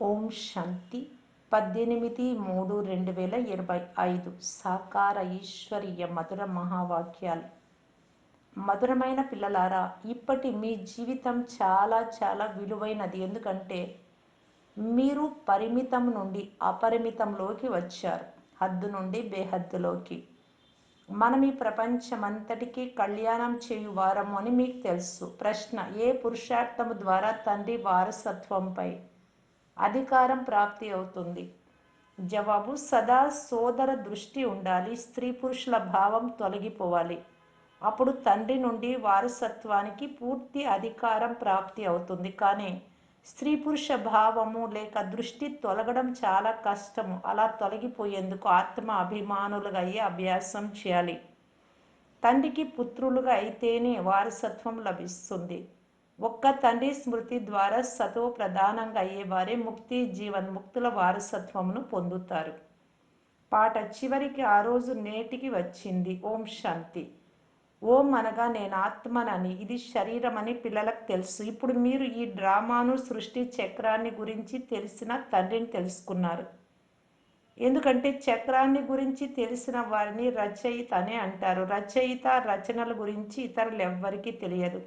ఓం శాంతి 18/3/2025 సాకార ఈశ్వరీయ మధుర మహావాక్యాలు. మధురమైన పిల్లలారా, ఇప్పటి మీ జీవితం చాలా చాలా విలువైనది. ఎందుకంటే మీరు పరిమితం నుండి అపరిమితంలోకి వచ్చారు, హద్దు నుండి బేహద్దులోకి. మనం ఈ ప్రపంచమంతటికీ కళ్యాణం చేయు వారము అని మీకు తెలుసు. ప్రశ్న: ఏ పురుషార్థము ద్వారా తండ్రి వారసత్వంపై అధికారం ప్రాప్తి అవుతుంది? జవాబు: సదా సోదర దృష్టి ఉండాలి. స్త్రీ పురుషుల భావం తొలగిపోవాలి. అప్పుడు తండ్రి నుండి వారసత్వానికి పూర్తి అధికారం ప్రాప్తి అవుతుంది. కానీ స్త్రీ పురుష భావము లేక దృష్టి తొలగడం చాలా కష్టము. అలా తొలగిపోయేందుకు ఆత్మ అభిమానులుగా అయ్యే అభ్యాసం చేయాలి. తండ్రికి పుత్రులుగా అయితేనే వారసత్వం లభిస్తుంది. ఒక్క తండ్రి స్మృతి ద్వారా సతో ప్రధానంగా అయ్యేవారే ముక్తి జీవన్ముక్తుల వారసత్వమును పొందుతారు. పాట చివరికి ఆ రోజు నేటికి వచ్చింది. ఓం శాంతి. ఓం అనగా నేను ఆత్మనని, ఇది శరీరం అని పిల్లలకు తెలుసు. ఇప్పుడు మీరు ఈ డ్రామాను, సృష్టి చక్రాన్ని గురించి తెలిసిన తండ్రిని తెలుసుకున్నారు. ఎందుకంటే చక్రాన్ని గురించి తెలిసిన వారిని రచయిత అనే అంటారు. రచయిత రచనల గురించి ఇతరులు ఎవ్వరికీ తెలియదు.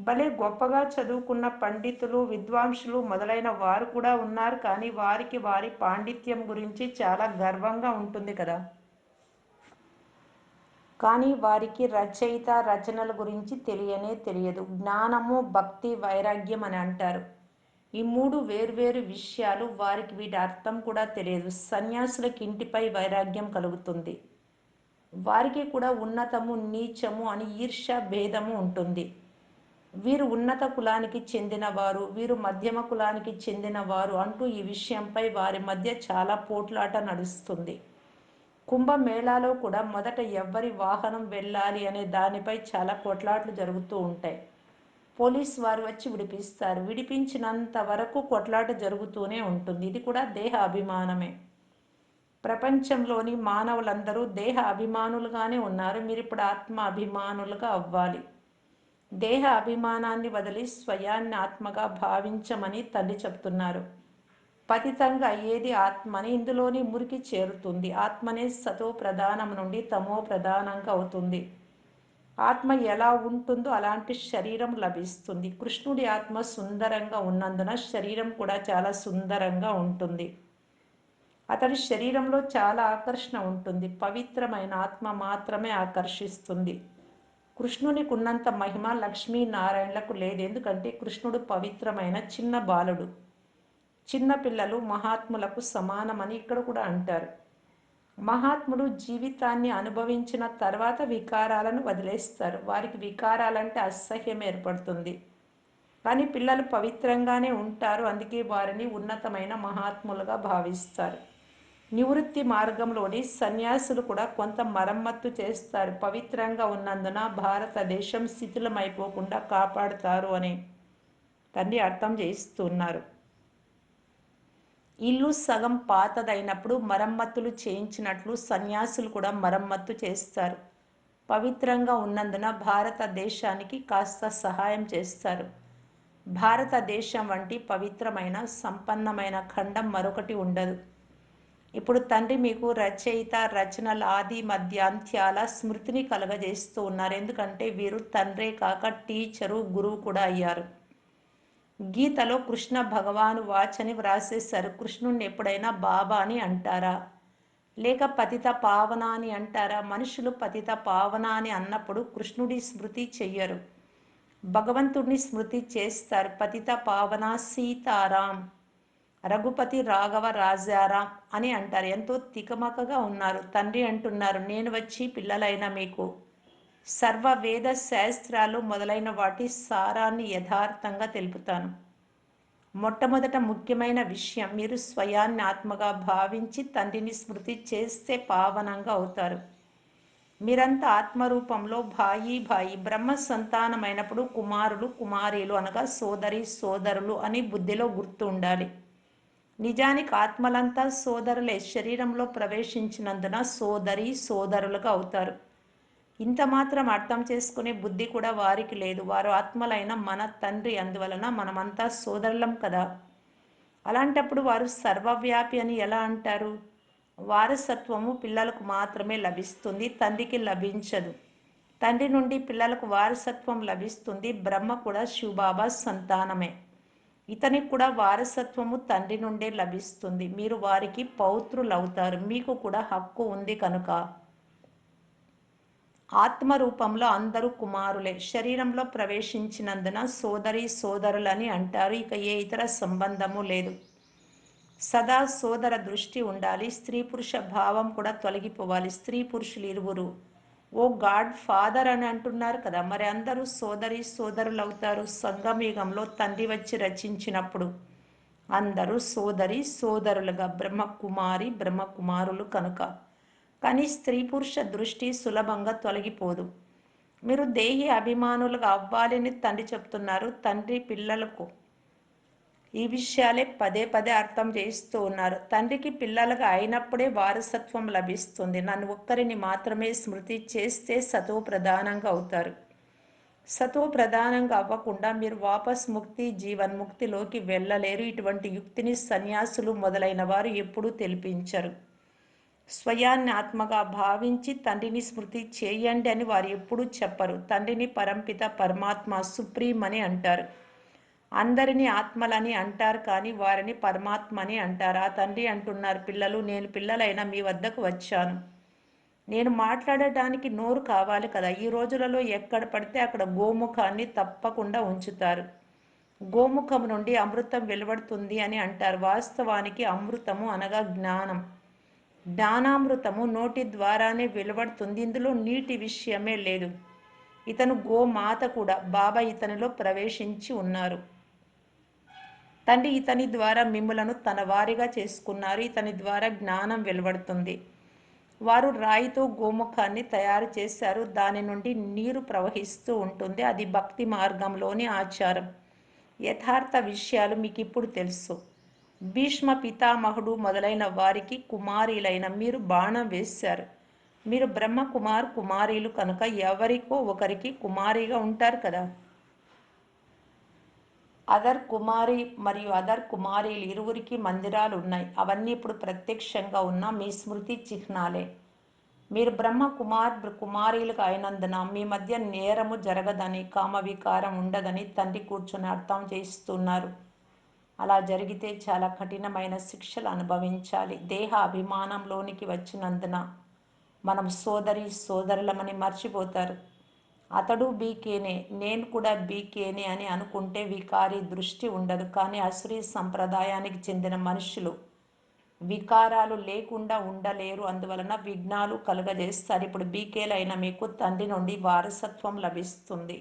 భలే గొప్పగా చదువుకున్న పండితులు, విద్వాంసులు మొదలైన వారు కూడా ఉన్నారు. కానీ వారికి వారి పాండిత్యం గురించి చాలా గర్వంగా ఉంటుంది కదా. కానీ వారికి రచయిత రచనల గురించి తెలియనే తెలియదు. జ్ఞానము, భక్తి, వైరాగ్యం అని అంటారు. ఈ మూడు వేర్వేరు విషయాలు. వారికి వీటి అర్థం కూడా తెలియదు. సన్యాసులకి ఇంటిపై వైరాగ్యం కలుగుతుంది. వారికి కూడా ఉన్నతము, నీచము అని ఈర్ష్య, భేదము ఉంటుంది. వీరు ఉన్నత కులానికి చెందినవారు, వీరు మధ్యమ కులానికి చెందినవారు అంటూ ఈ విషయంపై వారి మధ్య చాలా పోట్లాట నడుస్తుంది. కుంభమేళాలో కూడా మొదట ఎవ్వరి వాహనం వెళ్ళాలి అనే దానిపై చాలా కొట్లాట్లు జరుగుతూ ఉంటాయి. పోలీసు వారు వచ్చి విడిపిస్తారు. విడిపించినంత వరకు కొట్లాట జరుగుతూనే ఉంటుంది. ఇది కూడా దేహ అభిమానమే. ప్రపంచంలోని మానవులందరూ దేహ అభిమానులుగానే ఉన్నారు. మీరు ఇప్పుడు ఆత్మ అభిమానులుగా అవ్వాలి. దేహ అభిమానాన్ని వదిలి స్వయాన్ని ఆత్మగా భావించమని తండ్రి చెప్తున్నారు. పతితంగా అయ్యేది ఆత్మని. ఇందులోని మురికి చేరుతుంది. ఆత్మనే సతో ప్రధానం నుండి తమో ప్రధానంగా అవుతుంది. ఆత్మ ఎలా ఉంటుందో అలాంటి శరీరం లభిస్తుంది. కృష్ణుడి ఆత్మ సుందరంగా ఉన్నందున శరీరం కూడా చాలా సుందరంగా ఉంటుంది. అతడి శరీరంలో చాలా ఆకర్షణ ఉంటుంది. పవిత్రమైన ఆత్మ మాత్రమే ఆకర్షిస్తుంది. కృష్ణునికి ఉన్నంత మహిమ లక్ష్మీనారాయణలకు లేదు. ఎందుకంటే కృష్ణుడు పవిత్రమైన చిన్న బాలుడు. చిన్న పిల్లలు మహాత్ములకు సమానమని ఇక్కడ కూడా అంటారు. మహాత్ముడు జీవితాన్ని అనుభవించిన తర్వాత వికారాలను వదిలేస్తారు. వారికి వికారాలంటే అసహ్యం ఏర్పడుతుంది. కానీ పిల్లలు పవిత్రంగానే ఉంటారు. అందుకే వారిని ఉన్నతమైన మహాత్ములుగా భావిస్తారు. నివృత్తి మార్గంలోని సన్యాసులు కూడా కొంత మరమ్మత్తు చేస్తారు. పవిత్రంగా ఉన్నందున భారతదేశం శిథిలమైపోకుండా కాపాడుతారు అని తండ్రి అర్థం చేయిస్తున్నారు. ఇల్లు సగం పాతదైనప్పుడు మరమ్మతులు చేయించినట్లు సన్యాసులు కూడా మరమ్మత్తు చేస్తారు. పవిత్రంగా ఉన్నందున భారతదేశానికి కాస్త సహాయం చేస్తారు. భారతదేశం వంటి పవిత్రమైన సంపన్నమైన ఖండం మరొకటి ఉండదు. ఇప్పుడు తండ్రి మీకు రచయిత రచనల ఆది మధ్యాంత్యాల స్మృతిని కలగజేస్తూ ఉన్నారు. ఎందుకంటే వీరు తండ్రే కాక టీచరు, గురువు కూడా అయ్యారు. గీతలో కృష్ణ భగవాను వాచని వ్రాసేశారు. కృష్ణుణ్ణి ఎప్పుడైనా బాబా అని అంటారా, లేక పతిత పావన అని అంటారా? మనుషులు పతిత పావన అని అన్నప్పుడు కృష్ణుడి స్మృతి చెయ్యరు, భగవంతుడిని స్మృతి చేస్తారు. పతిత పావన సీతారాం, రఘుపతి రాఘవ రాజారాం అని అంటారు. ఎంతో తికమకగా ఉన్నారు. తండ్రి అంటున్నారు, నేను వచ్చి పిల్లలైన మీకు సర్వ వేద శాస్త్రాలు మొదలైన వాటి సారాన్ని యథార్థంగా తెలుపుతాను. మొట్టమొదట ముఖ్యమైన విషయం, మీరు స్వయాన్ని ఆత్మగా భావించి తండ్రిని స్మృతి చేస్తే పావనంగా అవుతారు. మీరంతా ఆత్మరూపంలో భాయి భాయి బ్రహ్మ సంతానమైనప్పుడు కుమారులు కుమారీలు అనగా సోదరి సోదరులు అని బుద్ధిలో గుర్తు ఉండాలి. నిజానికి ఆత్మలంతా సోదరులే. శరీరంలో ప్రవేశించినందున సోదరి సోదరులుగా అవుతారు. ఇంత మాత్రం అర్థం చేసుకునే బుద్ధి కూడా వారికి లేదు. వారు ఆత్మలైన మన తండ్రి. అందువలన మనమంతా సోదరులం కదా. అలాంటప్పుడు వారు సర్వవ్యాపి అని ఎలా అంటారు? వారసత్వము పిల్లలకు మాత్రమే లభిస్తుంది, తండ్రికి లభించదు. తండ్రి నుండి పిల్లలకు వారసత్వం లభిస్తుంది. బ్రహ్మ కూడా శివబాబా సంతానమే. ఇతనికి కూడా వారసత్వము తండ్రి నుండే లభిస్తుంది. మీరు వారికి పౌత్రులవుతారు. మీకు కూడా హక్కు ఉంది కనుక. ఆత్మ రూపంలో అందరూ కుమారులే. శరీరంలో ప్రవేశించినందున సోదరి సోదరులని అంటారు. ఇక ఏ ఇతర సంబంధము లేదు. సదా సోదర దృష్టి ఉండాలి. స్త్రీ పురుష భావం కూడా తొలగిపోవాలి. స్త్రీ పురుషులు ఇరువురు ఓ గాడ్ ఫాదర్ అని అంటున్నారు కదా, మరి అందరూ సోదరి సోదరులు అవుతారు. సంగమయుగంలో తండ్రి వచ్చి రచించినప్పుడు అందరూ సోదరి సోదరులుగా బ్రహ్మకుమారి బ్రహ్మకుమారులు కనుక. కానీ స్త్రీ పురుష దృష్టి సులభంగా తొలగిపోదు. మీరు దేహి అభిమానులుగా అవ్వాలని తండ్రి చెప్తున్నారు. తండ్రి పిల్లలకు ఈ విషయాలే పదే పదే అర్థం చేస్తూ ఉన్నారు. తండ్రికి పిల్లలుగా అయినప్పుడే వారసత్వం లభిస్తుంది. నన్ను ఒక్కరిని మాత్రమే స్మృతి చేస్తే సతో ప్రధానంగా అవుతారు. సతో ప్రధానంగా అవ్వకుండా మీరు వాపస్ ముక్తి జీవన్ముక్తిలోకి వెళ్ళలేరు. ఇటువంటి యుక్తిని సన్యాసులు మొదలైన వారు ఎప్పుడూ తెలిపించరు. స్వయాన్ని ఆత్మగా భావించి తండ్రిని స్మృతి చేయండి అని వారు ఎప్పుడూ చెప్పరు. తండ్రిని పరంపిత పరమాత్మ సుప్రీం అని అంటారు. అందరినీ ఆత్మలని అంటారు, కానీ వారిని పరమాత్మ అని అంటారు. ఆ తండ్రి అంటున్నారు, పిల్లలు, నేను పిల్లలైన మీ వద్దకు వచ్చాను. నేను మాట్లాడటానికి నోరు కావాలి కదా. ఈ రోజులలో ఎక్కడ పడితే అక్కడ గోముఖాన్ని తప్పకుండా ఉంచుతారు. గోముఖం నుండి అమృతం వెలువడుతుంది అని అంటారు. వాస్తవానికి అమృతము అనగా జ్ఞానం. జ్ఞానామృతము నోటి ద్వారానే వెలువడుతుంది. ఇందులో నీటి విషయమే లేదు. ఇతను గోమాత కూడా. బాబా ఇతనిలో ప్రవేశించి ఉన్నారు. తండ్రి ఇతని ద్వారా మిమ్ములను తన వారిగా చేసుకున్నారు. ఇతని ద్వారా జ్ఞానం వెలువడుతుంది. వారు రాయితో గోముఖాన్ని తయారు చేశారు. దాని నుండి నీరు ప్రవహిస్తూ ఉంటుంది. అది భక్తి మార్గంలోని ఆచారం. యథార్థ విషయాలు మీకు ఇప్పుడు తెలుసు. భీష్మ పితామహుడు మొదలైన వారికి కుమారీలైన మీరు బాణం వేశారు. మీరు బ్రహ్మ కుమారీలు కనుక ఎవరికో ఒకరికి కుమారిగా ఉంటారు కదా. అదర్ కుమారి మరియు అదర్ కుమారీలు ఇరువురికి మందిరాలు ఉన్నాయి. అవన్నీ ఇప్పుడు ప్రత్యక్షంగా ఉన్న మీ స్మృతి చిహ్నాలే. మీరు బ్రహ్మ కుమారీలుగా అయినందున మీ మధ్య నేరము జరగదని, కామ వికారం ఉండదని తండ్రి కూర్చొని అర్థం చేస్తున్నారు. అలా జరిగితే చాలా కఠినమైన శిక్షలు అనుభవించాలి. దేహ అభిమానంలోనికి వచ్చినందున మనం సోదరి సోదరులమని మర్చిపోతారు. అతడు బీకేనే, నేను కూడా బీకేనే అని అనుకుంటే వికారి దృష్టి ఉండదు. కానీ అసురీ సంప్రదాయానికి చెందిన మనుషులు వికారాలు లేకుండా ఉండలేరు. అందువలన విఘ్నాలు కలుగజేస్తారు. ఇప్పుడు బీకేలైన మీకు తండ్రి నుండి వారసత్వం లభిస్తుంది.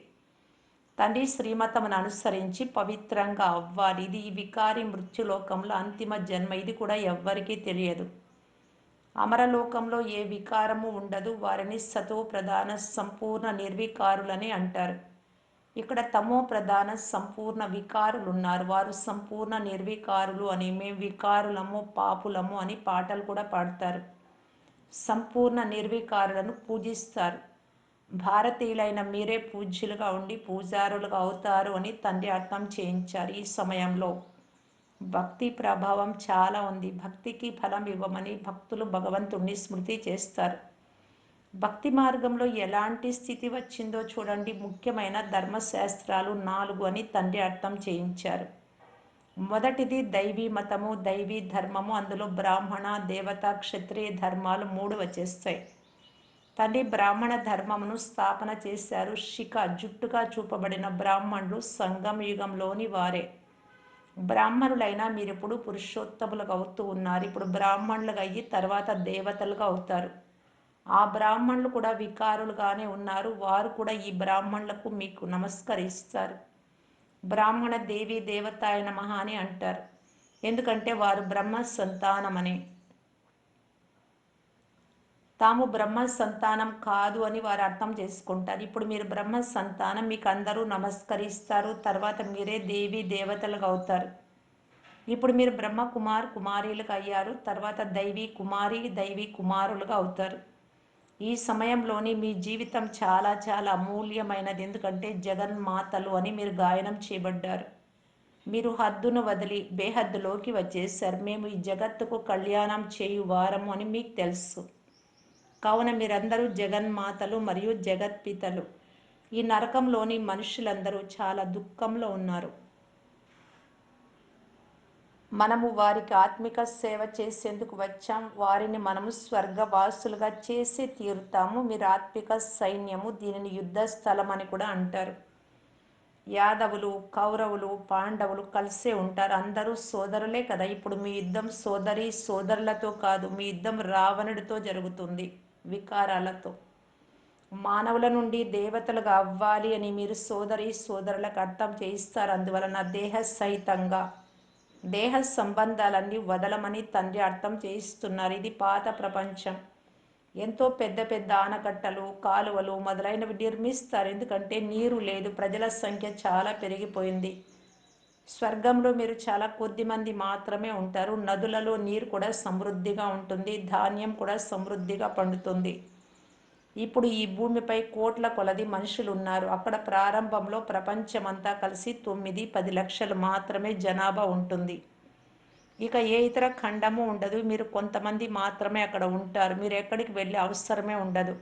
తండ్రి శ్రీమతమును అనుసరించి పవిత్రంగా అవ్వాలి. ఇది ఈ వికారి మృత్యులోకంలో అంతిమ జన్మ. ఇది కూడా ఎవ్వరికీ తెలియదు. అమరలోకంలో ఏ వికారము ఉండదు. వారిని సతో ప్రధాన సంపూర్ణ నిర్వికారులని అంటారు. ఇక్కడ తమో ప్రధాన సంపూర్ణ వికారులు ఉన్నారు. వారు సంపూర్ణ నిర్వికారులు అని, మేము వికారులము పాపులము అని పాటలు కూడా పాడతారు. సంపూర్ణ నిర్వికారులను పూజిస్తారు. భారతీయులైన మీరే పూజ్యులుగా ఉండి పూజారులుగా అవుతారు అని తండ్రి అర్థం చేయించారు. ఈ సమయంలో భక్తి ప్రభావం చాలా ఉంది. భక్తికి ఫలం ఇవ్వమని భక్తులు భగవంతుణ్ణి స్మృతి చేస్తారు. భక్తి మార్గంలో ఎలాంటి స్థితి వచ్చిందో చూడండి. ముఖ్యమైన ధర్మశాస్త్రాలు 4 అని తండ్రి అర్థం చేయించారు. మొదటిది దైవీ మతము, దైవీ ధర్మము. అందులో బ్రాహ్మణ, దేవత, క్షత్రియ ధర్మాలు 3 వచ్చేస్తాయి. తండ్రి బ్రాహ్మణ ధర్మమును స్థాపన చేశారు. జుట్టుగా చూపబడిన బ్రాహ్మణులు సంగమ యుగంలోని వారే. బ్రాహ్మణులైనా మీరు ఇప్పుడు పురుషోత్తములుగా అవుతూ ఉన్నారు. ఇప్పుడు బ్రాహ్మణులుగా అయ్యి తర్వాత దేవతలుగా అవుతారు. ఆ బ్రాహ్మణులు కూడా వికారులుగానే ఉన్నారు. వారు కూడా ఈ బ్రాహ్మణులకు మీకు నమస్కరిస్తారు. బ్రాహ్మణ దేవి దేవతాయ నమః అని అంటారు. ఎందుకంటే వారు బ్రహ్మ సంతానమని. తాము బ్రహ్మ సంతానం కాదు అని వారు అర్థం చేసుకుంటారు. ఇప్పుడు మీరు బ్రహ్మ సంతానం, మీకు అందరూ నమస్కరిస్తారు. తర్వాత మీరే దేవి దేవతలుగా అవుతారు. ఇప్పుడు మీరు బ్రహ్మ కుమారీలుగా అయ్యారు. తర్వాత దైవీ కుమారి దైవీ కుమారులుగా అవుతారు. ఈ సమయంలోని మీ జీవితం చాలా చాలా అమూల్యమైనది. ఎందుకంటే జగన్మాతలు అని మీరు గాయనం చేయబడ్డారు. మీరు హద్దును వదిలి బేహద్దులోకి వచ్చేసారు. మేము ఈ జగత్తుకు కళ్యాణం చేయు వారము అని మీకు తెలుసు. కావున మీరందరూ జగన్మాతలు మరియు జగత్పితలు. ఈ నరకంలోని మనుషులందరూ చాలా దుఃఖంలో ఉన్నారు. మనము వారికి ఆత్మిక సేవ చేసేందుకు వచ్చాం. వారిని మనము స్వర్గవాసులుగా చేసి తీరుతాము. మీరు ఆత్మిక సైన్యము, దీనిని యుద్ధ స్థలం అని కూడా అంటారు. యాదవులు, కౌరవులు, పాండవులు కలిసే ఉంటారు. అందరూ సోదరులే కదా. ఇప్పుడు మీ యుద్ధం సోదరి సోదరులతో కాదు, మీ యుద్ధం రావణుడితో జరుగుతుంది, వికారాలతో. మానవుల నుండి దేవతలుగా అవ్వాలి అని మీరు సోదరి సోదరులకు అర్థం చేయిస్తారు. అందువలన దేహ సహితంగా దేహ సంబంధాలన్నీ వదలమని తండ్రి అర్థం చేయిస్తున్నారు. ఇది పాత ప్రపంచం. ఎంతో పెద్ద పెద్ద ఆనకట్టలు, కాలువలు మొదలైనవి నిర్మిస్తారు. ఎందుకంటే నీరు లేదు, ప్రజల సంఖ్య చాలా పెరిగిపోయింది. స్వర్గంలో మీరు చాలా కొద్ది మంది మాత్రమే ఉంటారు. నదులలో నీరు కూడా సమృద్ధిగా ఉంటుంది, ధాన్యం కూడా సమృద్ధిగా పండుతుంది. ఇప్పుడు ఈ భూమిపై కోట్ల కొలది మనుషులు ఉన్నారు. అక్కడ ప్రారంభంలో ప్రపంచమంతా కలిసి 9-10 లక్షలు మాత్రమే జనాభా ఉంటుంది. ఇక ఏ ఇతర ఖండము ఉండదు. మీరు కొంతమంది మాత్రమే అక్కడ ఉంటారు. మీరు ఎక్కడికి వెళ్ళే అవసరమే ఉండదు.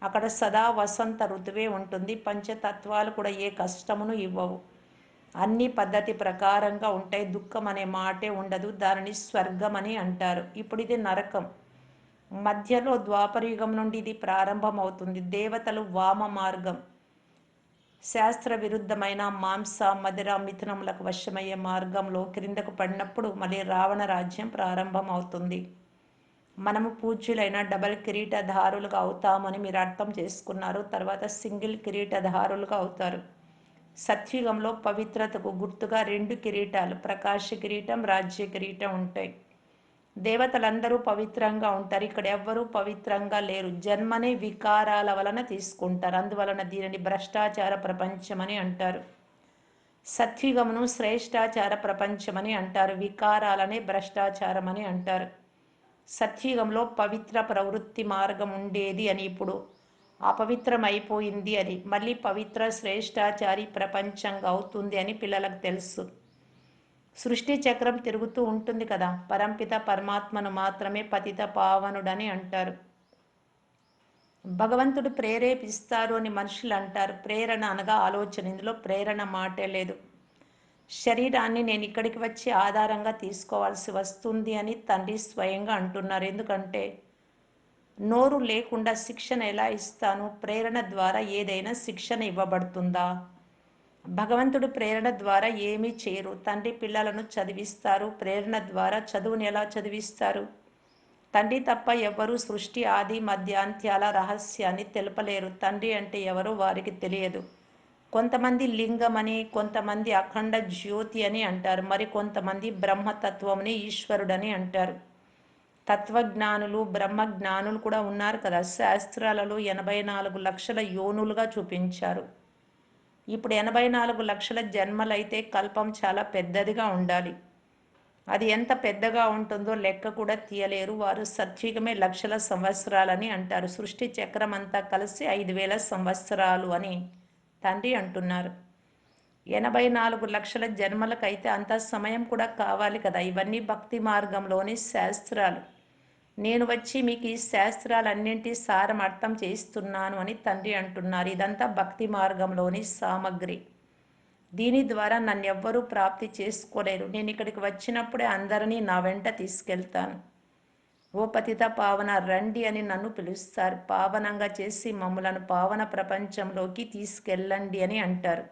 అక్కడ సదా వసంత ఋతువే ఉంటుంది. పంచతత్వాలు కూడా ఏ కష్టమును ఇవ్వవు. అన్ని పద్ధతి ప్రకారంగా ఉంటాయి. దుఃఖం అనే మాటే ఉండదు. దానిని స్వర్గం అని అంటారు. ఇప్పుడు ఇది నరకం. మధ్యలో ద్వాపరయుగం నుండి ఇది ప్రారంభమవుతుంది. దేవతలు వామ మార్గం, శాస్త్ర విరుద్ధమైన మాంస మదిర మిథునములకు వశమయ్యే మార్గంలో క్రిందకు పడినప్పుడు మళ్ళీ రావణ రాజ్యం ప్రారంభం అవుతుంది. మనము పూజ్యులైన డబల్ కిరీటధారులుగా అవుతామని మీరు అర్థం చేసుకున్నారు. తర్వాత సింగిల్ కిరీటధారులుగా అవుతారు. సత్యుగంలో పవిత్రతకు గుర్తుగా 2 కిరీటాలు, ప్రకాశ కిరీటం, రాజ్య కిరీటం ఉంటాయి. దేవతలందరూ పవిత్రంగా ఉంటారు. ఇక్కడ ఎవ్వరూ పవిత్రంగా లేరు. జన్మనే వికారాల వలన తీసుకుంటారు. అందువలన దీనిని భ్రష్టాచార ప్రపంచమని అంటారు. సత్యుగమును శ్రేష్టాచార ప్రపంచమని అంటారు. వికారాలనే భ్రష్టాచారమని అంటారు. సత్యుగంలో పవిత్ర ప్రవృత్తి మార్గం ఉండేది అని ఇప్పుడు అపవిత్రం అయిపోయింది అని, మళ్ళీ పవిత్ర శ్రేష్టాచారి ప్రపంచంగా అవుతుంది అని పిల్లలకు తెలుసు. సృష్టి చక్రం తిరుగుతూ ఉంటుంది కదా. పరంపిత పరమాత్మను మాత్రమే పతిత పావనుడని అంటారు. భగవంతుడు ప్రేరేపిస్తారు అని మనుషులు అంటారు. ప్రేరణ అనగా ఆలోచన. ఇందులో ప్రేరణ మాటే లేదు. శరీరాన్ని నేను ఇక్కడికి వచ్చి ఆధారంగా తీసుకోవాల్సి వస్తుంది అని తండ్రి స్వయంగా అంటున్నారు. ఎందుకంటే నోరు లేకుండా శిక్షణ ఎలా ఇస్తాను? ప్రేరణ ద్వారా ఏదైనా శిక్షణ ఇవ్వబడుతుందా? భగవంతుడు ప్రేరణ ద్వారా ఏమీ చేయరు. తండ్రి పిల్లలను చదివిస్తారు. ప్రేరణ ద్వారా చదువుని ఎలా చదివిస్తారు? తండ్రి తప్ప ఎవ్వరూ సృష్టి ఆది మధ్యాంత్యాల రహస్యాన్ని తెలుపలేరు. తండ్రి అంటే ఎవరో వారికి తెలియదు. కొంతమంది లింగమని, కొంతమంది అఖండ జ్యోతి అని అంటారు. మరి కొంతమంది బ్రహ్మతత్వమని, ఈశ్వరుడని అంటారు. తత్వజ్ఞానులు, బ్రహ్మజ్ఞానులు కూడా ఉన్నారు కదా. శాస్త్రాలలో 84 లక్షల యోనులుగా చూపించారు. ఇప్పుడు 84 లక్షల జన్మలైతే కల్పం చాలా పెద్దదిగా ఉండాలి. అది ఎంత పెద్దగా ఉంటుందో లెక్క కూడా తీయలేరు. వారు సత్యుగమే లక్షల సంవత్సరాలని అంటారు. సృష్టి చక్రం అంతా కలిసి 5,000 సంవత్సరాలు అని తండ్రి అంటున్నారు. 84 లక్షల జన్మలకైతే అంత సమయం కూడా కావాలి కదా. ఇవన్నీ భక్తి మార్గంలోని శాస్త్రాలు. నేను వచ్చి మీకు ఈ శాస్త్రాలన్నింటి సారం అర్థం చేయిస్తున్నాను అని తండ్రి అంటున్నారు. ఇదంతా భక్తి మార్గంలోని సామగ్రి. దీని ద్వారా నన్నెవ్వరూ ప్రాప్తి చేసుకోలేరు. నేను ఇక్కడికి వచ్చినప్పుడే అందరినీ నా వెంట తీసుకెళ్తాను. ఓ పతిత పావన రండి అని నన్ను పిలుస్తారు. పావనంగా చేసి మమ్ములను పావన ప్రపంచంలోకి తీసుకెళ్ళండి అని అంటారు.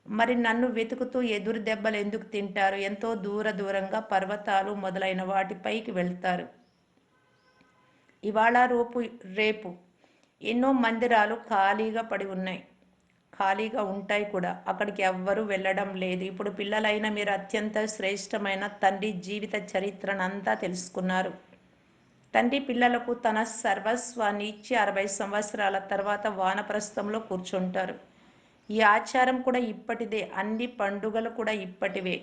మరి నన్ను వెతుకుతూ ఎదురు దెబ్బలు ఎందుకు తింటారు? ఎంతో దూరంగా పర్వతాలు మొదలైన వాటిపైకి వెళ్తారు. ఇవాళ రేపు ఎన్నో మందిరాలు ఖాళీగా పడి ఉన్నాయి, ఖాళీగా ఉంటాయి కూడా. అక్కడికి ఎవ్వరూ వెళ్ళడం లేదు. ఇప్పుడు పిల్లలైన మీరు అత్యంత శ్రేష్టమైన తండ్రి జీవిత చరిత్రనంతా తెలుసుకున్నారు. తండ్రి పిల్లలకు తన సర్వస్వాన్ని ఇచ్చి 60 సంవత్సరాల తర్వాత వానప్రస్థంలో కూర్చుంటారు. ఈ ఆచారం కూడా ఇప్పటిదే. అన్ని పండుగలు కూడా ఇప్పటివే.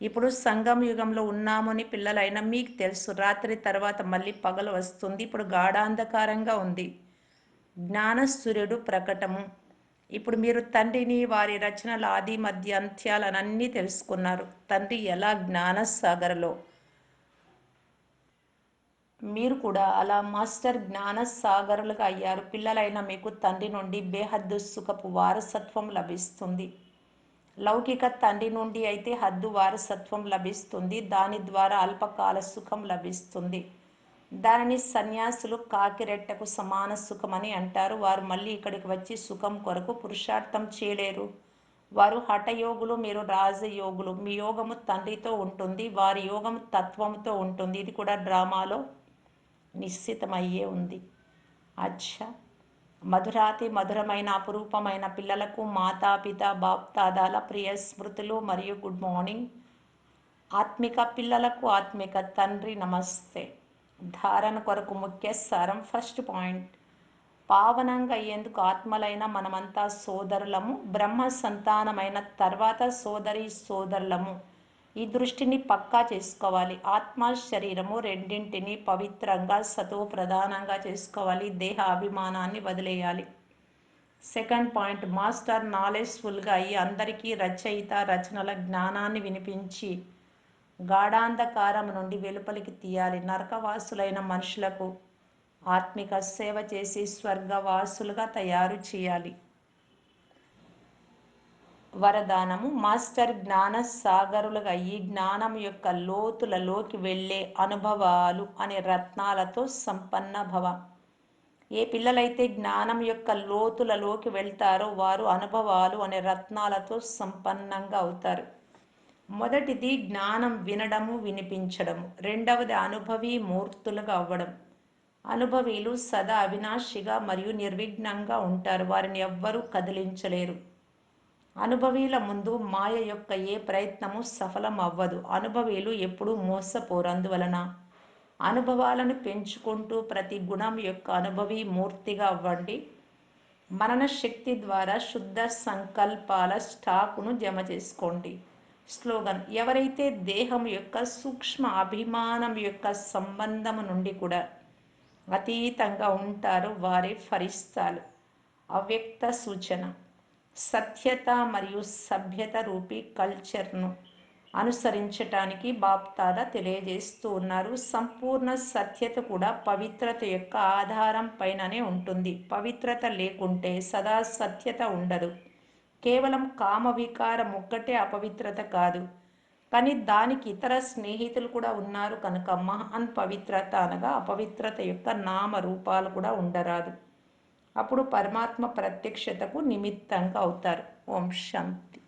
ఇప్పుడు సంగం యుగంలో ఉన్నామని పిల్లలైనా మీకు తెలుసు. రాత్రి తర్వాత మళ్ళీ పగలు వస్తుంది. ఇప్పుడు గాఢాంధకారంగా ఉంది. జ్ఞానసూర్యుడు ప్రకటము. ఇప్పుడు మీరు తండ్రిని, వారి రచనల ఆది మధ్య అంత్యాలనన్నీ తెలుసుకున్నారు. తండ్రి ఎలా జ్ఞానసాగరలో, మీరు కూడా అలా మాస్టర్ జ్ఞానసాగరులుగా అయ్యారు. పిల్లలైన మీకు తండ్రి నుండి బేహద్దు సుఖపు వారసత్వం లభిస్తుంది. లౌకిక తండ్రి నుండి అయితే హద్దు వారసత్వం లభిస్తుంది. దాని ద్వారా అల్పకాల సుఖం లభిస్తుంది. దానిని సన్యాసులు కాకిరెట్టకు సమాన సుఖమని అంటారు. వారు మళ్ళీ ఇక్కడికి వచ్చి సుఖం కొరకు పురుషార్థం చేయలేరు. వారు హఠయోగులు, మీరు రాజయోగులు. మీ యోగము తండ్రితో ఉంటుంది, వారి యోగము తత్వంతో ఉంటుంది. ఇది కూడా డ్రామాలో నిశ్చితమయ్యే ఉంది. అచ్చా, మధురాతి మధురమైన అపురూపమైన పిల్లలకు మాతాపిత బాప్దాదాల ప్రియ స్మృతులు మరియు గుడ్ మార్నింగ్. ఆత్మిక పిల్లలకు ఆత్మిక తండ్రి నమస్తే. ధారణ కొరకు ముఖ్య సారం. ఫస్ట్ పాయింట్, పావనంగా అయ్యేందుకు ఆత్మలైన మనమంతా సోదరులము, బ్రహ్మ సంతానమైన తర్వాత సోదరి సోదరులము. ఈ దృష్టిని పక్కా చేసుకోవాలి. ఆత్మ శరీరము రెండింటిని పవిత్రంగా సతో ప్రధానంగా చేసుకోవాలి. దేహ అభిమానాన్ని వదిలేయాలి. సెకండ్ పాయింట్, మాస్టర్ నాలెడ్జ్ఫుల్గా అయ్యి అందరికీ రచయిత రచనల జ్ఞానాన్ని వినిపించి గాఢాంధకారం నుండి వెలుపలికి తీయాలి. నరకవాసులైన మనుషులకు ఆత్మిక సేవ చేసి స్వర్గవాసులుగా తయారు చేయాలి. వరదానము, మాస్టర్ జ్ఞాన సాగరులుగా అయ్యి జ్ఞానం యొక్క లోతులలోకి వెళ్ళే అనుభవాలు అనే రత్నాలతో సంపన్న భవ. ఏ పిల్లలైతే జ్ఞానం యొక్క లోతులలోకి వెళ్తారో వారు అనుభవాలు అనే రత్నాలతో సంపన్నంగా అవుతారు. మొదటిది జ్ఞానం వినడము, వినిపించడము. రెండవది అనుభవి మూర్తులుగా అవ్వడం. అనుభవీలు సదా అవినాశిగా మరియు నిర్విఘ్నంగా ఉంటారు. వారిని ఎవ్వరూ కదిలించలేరు. అనుభవీల ముందు మాయ యొక్క ఏ ప్రయత్నము సఫలం అవ్వదు. అనుభవీలు ఎప్పుడూ మోసపోరు. అందువలన అనుభవాలను పెంచుకుంటూ ప్రతి గుణం యొక్క అనుభవి మూర్తిగా అవ్వండి. మనన శక్తి ద్వారా శుద్ధ సంకల్పాల స్టాకును జమ చేసుకోండి. స్లోగన్, ఎవరైతే దేహం యొక్క సూక్ష్మ అభిమానం యొక్క సంబంధము నుండి కూడా అతీతంగా ఉంటారో వారే ఫరిస్తాలు. అవ్యక్త సూచన, సత్యత మరియు సభ్యత రూపీ కల్చర్ను అనుసరించటానికి బాప్దాదా తెలియజేస్తూ ఉన్నారు. సంపూర్ణ సత్యత కూడా పవిత్రత యొక్క ఆధారం పైననే ఉంటుంది. పవిత్రత లేకుంటే సదా సత్యత ఉండదు. కేవలం కామ వికారం ఒక్కటే అపవిత్రత కాదు, కానీ దానికి ఇతర స్నేహితులు కూడా ఉన్నారు కనుక మహాన్ పవిత్రత అనగా అపవిత్రత యొక్క నామరూపాలు కూడా ఉండరాదు. అప్పుడు పరమాత్మ ప్రత్యక్షతకు నిమిత్తంగా అవుతారు. ఓం శాంతి.